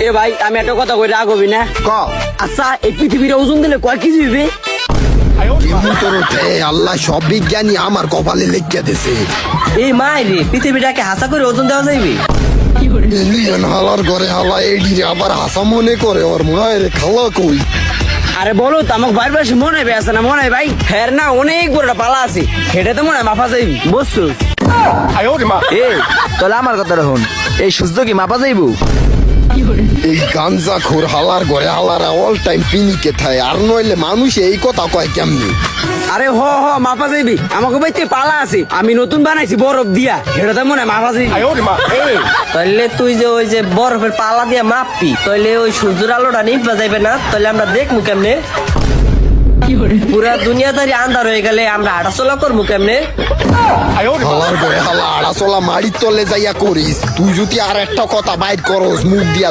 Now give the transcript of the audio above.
এ ভাই আমি একটা কথা কই রাগ হবি না ক আচ্ছা এই পৃথিবীর ওজন দিলে কয় কেজি হইবে? তোর উঠে আল্লাহ সব বিজ্ঞানী আমার কপালে লিখে দিছে। এই মাই রে পৃথিবীটাকে হাসা করে ওজন দেওয়া যাইবে? এলিয়েন হালার ঘরে হালা এডি রে আবার হাসা মনে করে ওর মনে হয় রে খালা কই। আরে বলো তো আমাকে বাইর বাইরে মনে হয় আছে না মনে হয় ভাই হ্যাঁ না অনেক বড় একটা পালা আছে সেটা তো মনে হয় মাফা যাইবি বুঝছো? এ তাহলে আমার কথা রাখুন, এই সূর্য কি মাপা যাইবো? এই গাঞ্জা খোর হালার ঘরে হালারা অল টাইম পিনিকে থায় আর নইলে মানুষ এই কথা কয় কেমনি। আরে হ মাফা যাইবি আমাকে ভাই পালা আছে আমি নতুন বানাইছি বরফ দিয়া সেটা তো মনে হয় মাফা যাইবি। এই তাহলে তুই যে ওই যে বরফের পালা দিয়ে মাপবি তাহলে ওই সূর্যের আলোটা নিভা যাইবে না? তাহলে আমরা দেখবো কেমনে? পুরা দুনিয়াদারি আন্ধার হয়ে গেলে আমরা হাঁটাচলা করবো কেমনে? হালার ঘরে হালা আড়াচলা মাড়ির তলে যাইয়া করিস তুই যদি আর একটা কথা বাইর করস মুখ দিয়া